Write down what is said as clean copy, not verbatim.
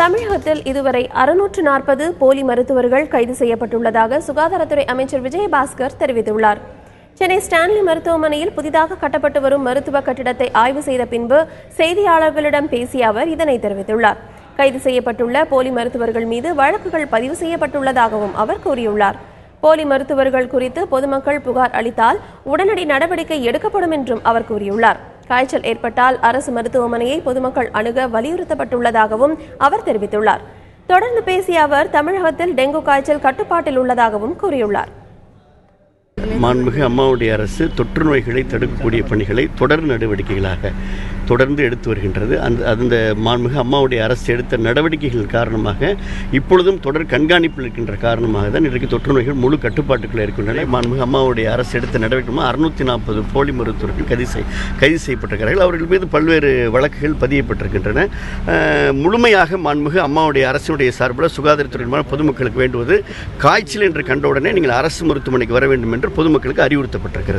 தமிழகத்தில் இதுவரை 640 போலி மருத்துவர்கள் கைது செய்யப்பட்டுள்ளதாக சுகாதாரத்துறை அமைச்சர் விஜயபாஸ்கர் தெரிவித்துள்ளார். சென்னை ஸ்டான்லி மருத்துவமனையில் புதிதாக கட்டப்பட்டு வரும் மருத்துவ கட்டிடத்தை ஆய்வு செய்த பின்பு செய்தியாளர்களிடம் பேசிய அவர் இதனை தெரிவித்துள்ளார். கைது செய்யப்பட்டுள்ள போலி மருத்துவர்கள் மீது வழக்குகள் பதிவு செய்யப்பட்டுள்ளதாகவும் அவர் கூறியுள்ளார். போலி மருத்துவர்கள் குறித்து பொதுமக்கள் புகார் அளித்தால் உடனடி நடவடிக்கை எடுக்கப்படும் என்றும் அவர் கூறியுள்ளார். காய்ச்சல் ஏற்பட்டால் அரசு மருத்துவமனையை பொதுமக்கள் அணுக வலியுறுத்தப்பட்டுள்ளதாகவும் அவர் தெரிவித்துள்ளார். தொடர்ந்து பேசிய அவர் தமிழகத்தில் டெங்கு காய்ச்சல் கட்டுப்பாட்டில் உள்ளதாகவும் கூறியுள்ளார். மாண்புமிகு அம்மாவுடைய அரசு தொற்று நோய்களை தடுக்கக்கூடிய பணிகளை தொடர் நடவடிக்கைகளாக தொடர்ந்து எடுத்து வருகின்றது. அந்த மாண்புமிகு அம்மாவுடைய அரசு எடுத்த நடவடிக்கைகள் காரணமாக இப்பொழுதும் தொடர் கண்காணிப்பில் இருக்கின்ற காரணமாக தான் இன்றைக்கு தொற்று நோய்கள் முழு கட்டுப்பாட்டுக்குள்ளே இருக்கின்றன. மாண்புமிகு அம்மாவுடைய அரசு எடுத்த நடவடிக்கை 640 போலி மருத்துவர்கள் கைது செய்யப்பட்டிருக்கிறார்கள். அவர்கள் மீது பல்வேறு வழக்குகள் பதியப்பட்டிருக்கின்றன. முழுமையாக மாண்புமிகு அம்மாவுடைய அரசினுடைய சார்பில் சுகாதாரத்துறை பொதுமக்களுக்கு வேண்டுவது, காய்ச்சல் என்று கண்டவுடனே நீங்கள் அரசு மருத்துவமனைக்கு வர வேண்டும் என்று பொதுமக்களுக்கு அறிவுறுத்தப்பட்டிருக்கிறது.